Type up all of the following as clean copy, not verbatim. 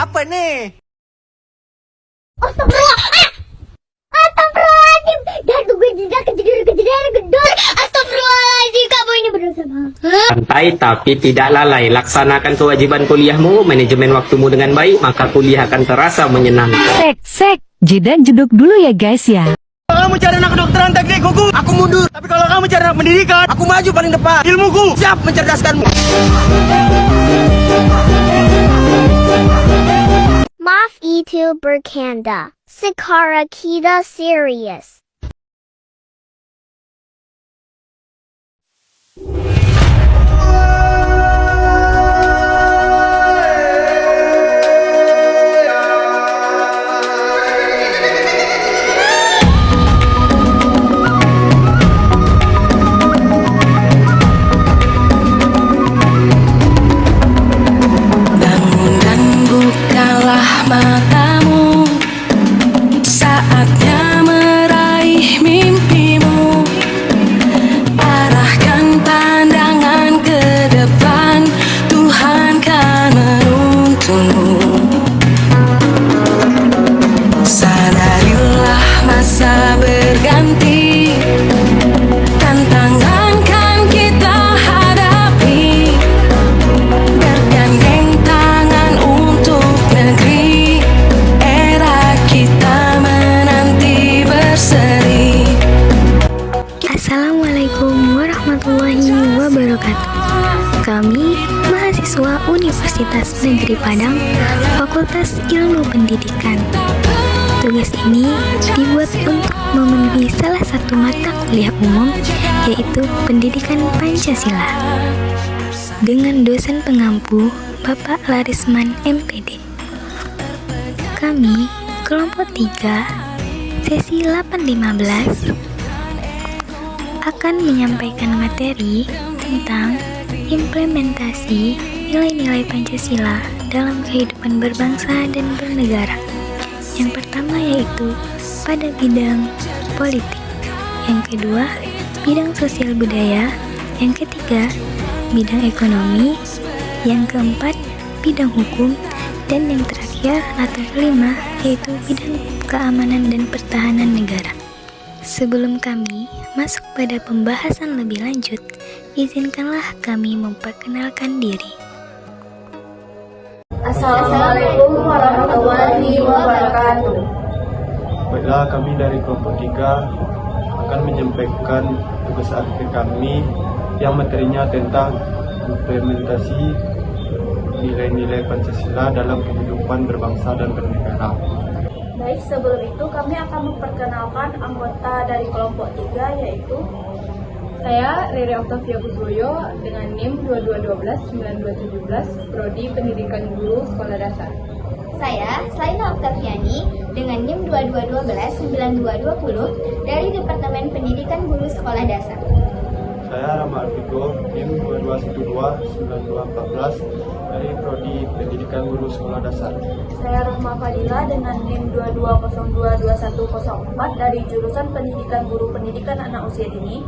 Apa nih? Astagfirullah. Astagfirullahaladzim. Jatuh gue kejedar gedor. Astagfirullahaladzim, kamu ini berdosa banget. Santai tapi tidak lalai. Laksanakan kewajiban kuliahmu, manajemen waktumu dengan baik, maka kuliah akan terasa menyenangkan. Sek, jeda jeduk dulu ya guys ya. Kalau kamu cari anak kedokteran teknikku, aku mundur. Tapi kalau kamu cari anak pendidikan, aku maju paling depan. Ilmuku siap mencerdaskanmu. Maaf itu bercanda. Sekarang kita serius. Bangun dan bukalah matamu, saatnya meraih mimpimu. Arahkan pandangan ke depan, Tuhan kan menuntunmu. Sadarilah masa berganti, tantangan kan kita hadapi. Bergandeng tangan untuk negeri, era kita menanti berseri. Assalamualaikum warahmatullahi wabarakatuh. Kami mahasiswa Universitas Negeri Padang, Fakultas Ilmu Pendidikan. Tugas ini dibuat untuk memenuhi salah satu mata kuliah umum, yaitu Pendidikan Pancasila. Dengan dosen pengampu, Bapak Larisman MPD. Kami, kelompok 3, sesi 815, akan menyampaikan materi tentang implementasi nilai-nilai Pancasila dalam kehidupan berbangsa dan bernegara. Yang pertama yaitu pada bidang politik, yang kedua bidang sosial budaya, yang ketiga bidang ekonomi, yang keempat bidang hukum, dan yang terakhir atau kelima yaitu bidang keamanan dan pertahanan negara. Sebelum kami masuk pada pembahasan lebih lanjut, izinkanlah kami memperkenalkan diri. Assalamualaikum warahmatullahi wabarakatuh. Baiklah, kami dari kelompok 3 akan menyampaikan tugas akhir kami yang materinya tentang implementasi nilai-nilai Pancasila dalam kehidupan berbangsa dan bernegara. Baik, sebelum itu kami akan memperkenalkan anggota dari kelompok 3, yaitu saya Rere Octavia Buswoyo dengan NIM 22129217, Prodi Pendidikan Guru Sekolah Dasar. Saya Slaina Octaviani dengan NIM 22129220 dari Departemen Pendidikan Guru Sekolah Dasar. Saya Rama Alfigo, NIM 22129214 dari Prodi Pendidikan Guru Sekolah Dasar. Saya Rahma Fadila dengan NIM 22022104 dari Jurusan Pendidikan Guru Pendidikan Anak Usia Dini.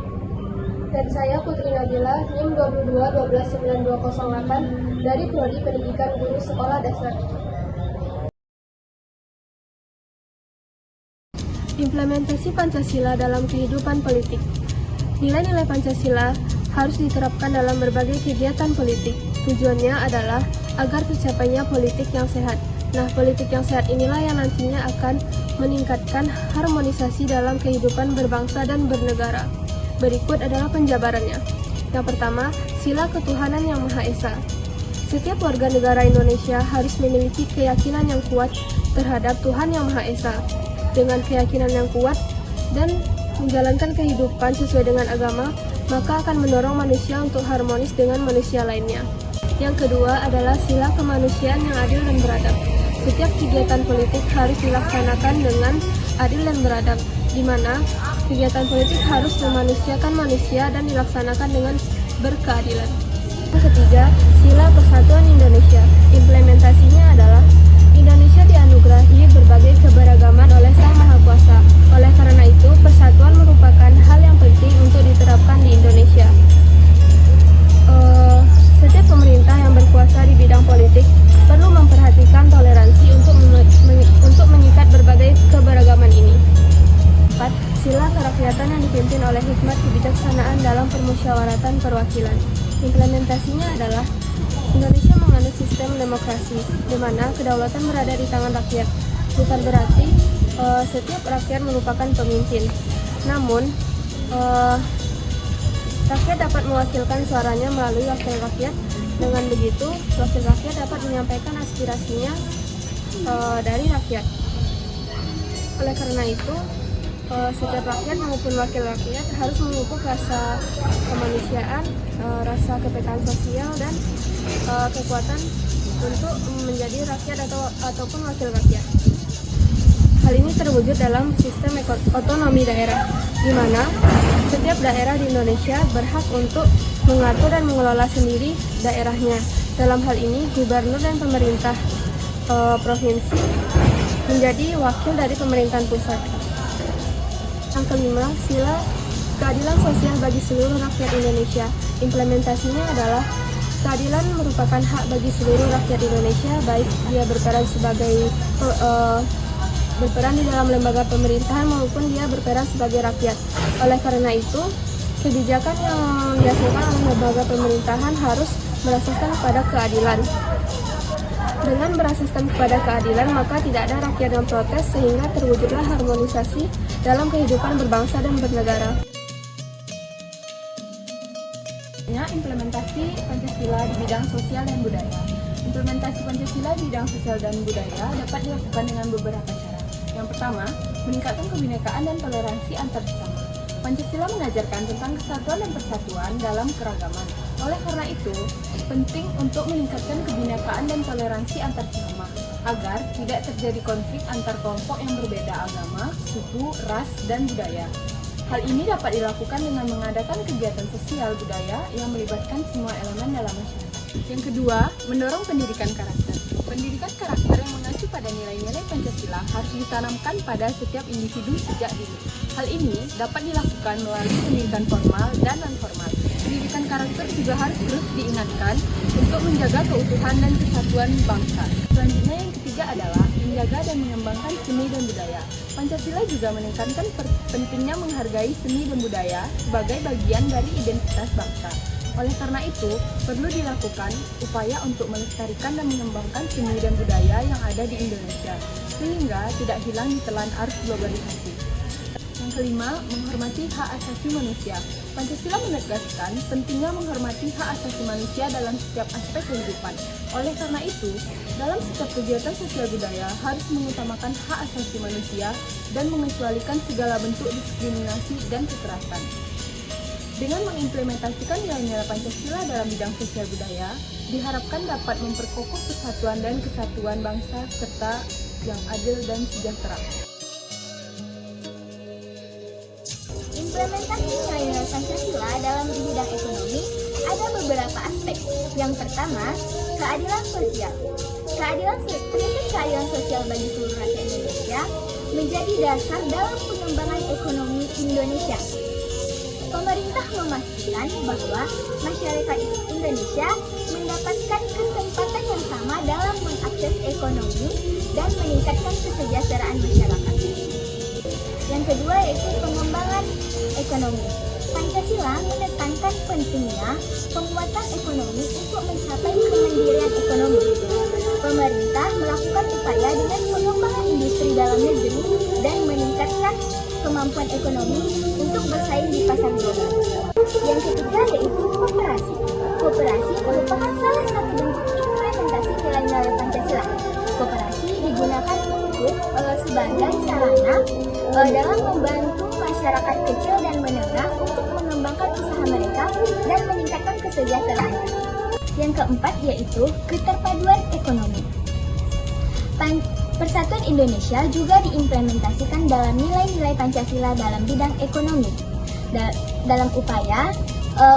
Dan saya Putri Nabila, NIM 22129208 dari Prodi Pendidikan Guru Sekolah Dasar. Implementasi Pancasila dalam kehidupan politik. Nilai-nilai Pancasila harus diterapkan dalam berbagai kegiatan politik. Tujuannya adalah agar tercapainya politik yang sehat. Nah, politik yang sehat inilah yang nantinya akan meningkatkan harmonisasi dalam kehidupan berbangsa dan bernegara. Berikut adalah penjabarannya. Yang pertama, sila ketuhanan yang Maha Esa. Setiap warga negara Indonesia harus memiliki keyakinan yang kuat terhadap Tuhan yang Maha Esa. Dengan keyakinan yang kuat dan menjalankan kehidupan sesuai dengan agama, maka akan mendorong manusia untuk harmonis dengan manusia lainnya. Yang kedua adalah sila kemanusiaan yang adil dan beradab. Setiap kegiatan politik harus dilaksanakan dengan adil dan beradab, di mana kegiatan politik harus memanusiakan manusia dan dilaksanakan dengan berkeadilan. Yang ketiga, sila persatuan Indonesia. Implementasinya adalah Indonesia dianugerahi berbagai keberagaman oleh Sang Maha Kuasa. Oleh karena itu, persatuan merupakan hal yang penting untuk diterapkan di Indonesia. Setiap pemerintah yang berkuasa di bidang politik perlu memperhatikan toleransi Implementasinya adalah Indonesia menganut sistem demokrasi, di mana kedaulatan berada di tangan rakyat. Bukan berarti setiap rakyat merupakan pemimpin. Namun, rakyat dapat mewakilkan suaranya melalui wakil rakyat. Dengan begitu, wakil rakyat dapat menyampaikan aspirasinya dari rakyat. Oleh karena itu, setiap rakyat maupun wakil rakyat harus memupuk rasa kemanusiaan, rasa kepekaan sosial, dan kekuatan untuk menjadi rakyat ataupun wakil rakyat. Hal ini terwujud dalam sistem otonomi daerah, di mana setiap daerah di Indonesia berhak untuk mengatur dan mengelola sendiri daerahnya. Dalam hal ini, gubernur dan pemerintah provinsi menjadi wakil dari pemerintahan pusat. Yang kelima, sila keadilan sosial bagi seluruh rakyat Indonesia. Implementasinya adalah keadilan merupakan hak bagi seluruh rakyat Indonesia, baik dia berperan sebagai berperan di dalam lembaga pemerintahan maupun dia berperan sebagai rakyat. Oleh karena itu, kebijakan yang dihasilkan oleh lembaga pemerintahan harus berasaskan pada keadilan. Dengan berasaskan kepada keadilan, maka tidak ada rakyat yang protes sehingga terwujudlah harmonisasi dalam kehidupan berbangsa dan bernegara. Implementasi Pancasila di bidang sosial dan budaya. Implementasi Pancasila di bidang sosial dan budaya dapat dilakukan dengan beberapa cara. Yang pertama, meningkatkan kebinekaan dan toleransi antar sesama. Pancasila mengajarkan tentang kesatuan dan persatuan dalam keragaman. Oleh karena itu, penting untuk meningkatkan kebinekaan dan toleransi antar sesama, agar tidak terjadi konflik antar kelompok yang berbeda agama, suku, ras, dan budaya. Hal ini dapat dilakukan dengan mengadakan kegiatan sosial budaya yang melibatkan semua elemen dalam masyarakat. Yang kedua, mendorong pendidikan karakter. Pendidikan karakter yang mengacu pada nilai-nilai Pancasila harus ditanamkan pada setiap individu sejak dini. Hal ini dapat dilakukan melalui pendidikan formal dan non-formal. Pendidikan karakter juga harus terus diingatkan untuk menjaga keutuhan dan kesatuan bangsa. Selanjutnya yang ketiga adalah menjaga dan mengembangkan seni dan budaya. Pancasila juga menekankan pentingnya menghargai seni dan budaya sebagai bagian dari identitas bangsa. Oleh karena itu, perlu dilakukan upaya untuk melestarikan dan mengembangkan seni dan budaya yang ada di Indonesia, sehingga tidak hilang ditelan arus globalisasi. Yang kelima, menghormati hak asasi manusia. Pancasila menegaskan pentingnya menghormati hak asasi manusia dalam setiap aspek kehidupan. Oleh karena itu, dalam setiap kegiatan sosial budaya harus mengutamakan hak asasi manusia dan mengecualikan segala bentuk diskriminasi dan kekerasan. Dengan mengimplementasikan nilai-nilai Pancasila dalam bidang sosial budaya, diharapkan dapat memperkokoh persatuan dan kesatuan bangsa serta yang adil dan sejahtera. Implementasi nilai-nilai Pancasila dalam bidang ekonomi ada beberapa aspek. Yang pertama, keadilan sosial. Prinsip keadilan sosial bagi seluruh rakyat Indonesia menjadi dasar dalam pengembangan ekonomi Indonesia. Pemerintah memastikan bahwa masyarakat Indonesia mendapatkan kesempatan yang sama dalam mengakses ekonomi dan meningkatkan kesejahteraan masyarakat. Yang kedua yaitu pengembangan ekonomi. Pancasila menekankan pentingnya penguatan ekonomi untuk mencapai kemandirian ekonomi. Pemerintah melakukan upaya dengan pengembangan industri dalam negeri dan meningkatkan kemampuan ekonomi untuk bersaing di pasar global. Yang ketiga yaitu kooperasi. Kooperasi merupakan salah satu bentuk implementasi nilai-nilai Pancasila. Kooperasi digunakan untuk sebagai sarana dalam membantu masyarakat kecil dan menengah untuk mengembangkan usaha mereka dan meningkatkan kesejahteraan. Yang keempat yaitu keterpaduan ekonomi. Persatuan Indonesia juga diimplementasikan dalam nilai-nilai Pancasila dalam bidang ekonomi. Dalam upaya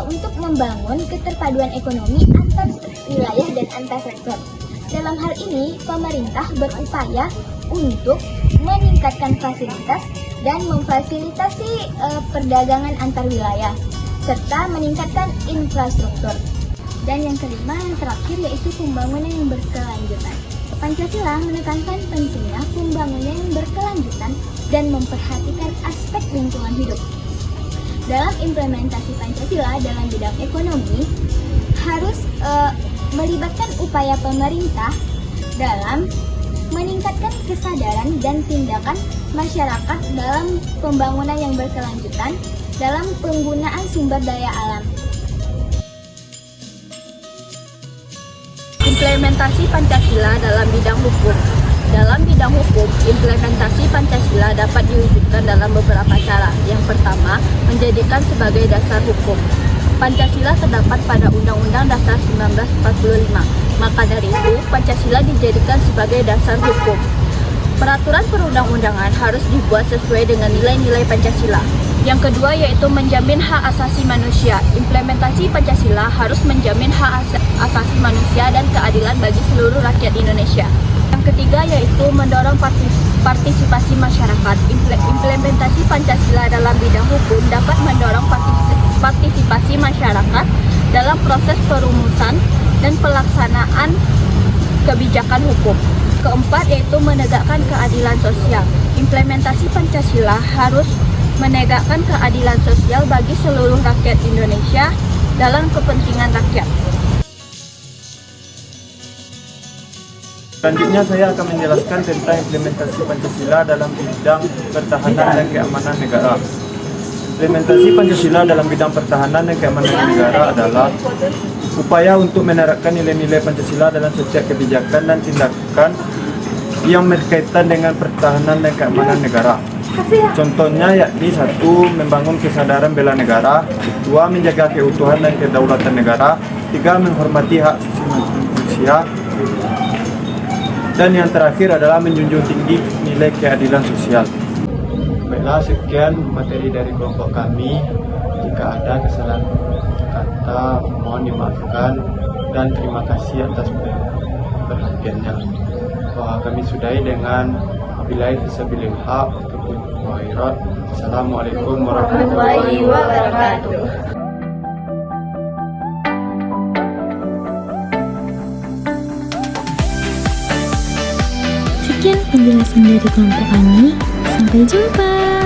untuk membangun keterpaduan ekonomi antar wilayah dan antar sektor. Dalam hal ini, pemerintah berupaya untuk meningkatkan fasilitas dan memfasilitasi perdagangan antar wilayah, serta meningkatkan infrastruktur. Dan yang kelima, yang terakhir yaitu pembangunan yang berkelanjutan. Pancasila menekankan pentingnya pembangunan yang berkelanjutan dan memperhatikan aspek lingkungan hidup. Dalam implementasi Pancasila dalam bidang ekonomi, harus melibatkan upaya pemerintah dalam meningkatkan kesadaran dan tindakan masyarakat dalam pembangunan yang berkelanjutan dalam penggunaan sumber daya alam. Implementasi Pancasila dalam bidang hukum. Dalam bidang hukum, implementasi Pancasila dapat diwujudkan dalam beberapa cara. Yang pertama, menjadikan sebagai dasar hukum. Pancasila terdapat pada Undang-Undang Dasar 1945. Maka dari itu, Pancasila dijadikan sebagai dasar hukum. Peraturan perundang-undangan harus dibuat sesuai dengan nilai-nilai Pancasila. Yang kedua yaitu menjamin hak asasi manusia. Implementasi Pancasila harus menjamin hak asasi manusia dan keadilan bagi seluruh rakyat Indonesia. Yang ketiga yaitu mendorong partisipasi masyarakat. Implementasi Pancasila dalam bidang hukum dapat mendorong partisipasi masyarakat dalam proses perumusan dan pelaksanaan kebijakan hukum. Keempat yaitu menegakkan keadilan sosial. Implementasi Pancasila harus menegakkan keadilan sosial bagi seluruh rakyat Indonesia dalam kepentingan rakyat. Selanjutnya saya akan menjelaskan tentang implementasi Pancasila dalam bidang pertahanan dan keamanan negara. Implementasi Pancasila dalam bidang pertahanan dan keamanan negara adalah upaya untuk menerapkan nilai-nilai Pancasila dalam setiap kebijakan dan tindakan yang berkaitan dengan pertahanan dan keamanan negara. Contohnya yakni 1. Membangun kesadaran bela negara, 2. Menjaga keutuhan dan kedaulatan negara, 3. Menghormati hak asasi manusia, dan yang terakhir adalah menjunjung tinggi nilai keadilan sosial. Baiklah, sekian materi dari kelompok kami. Jika ada kesalahan kata, mohon dimaafkan dan terima kasih atas perhatiannya. Kami sudahi dengan wabillahi fisabilil haq wa khairat. Assalamualaikum warahmatullahi wabarakatuh. Sekian penjelasan dari kelompok kami. Sampai jumpa.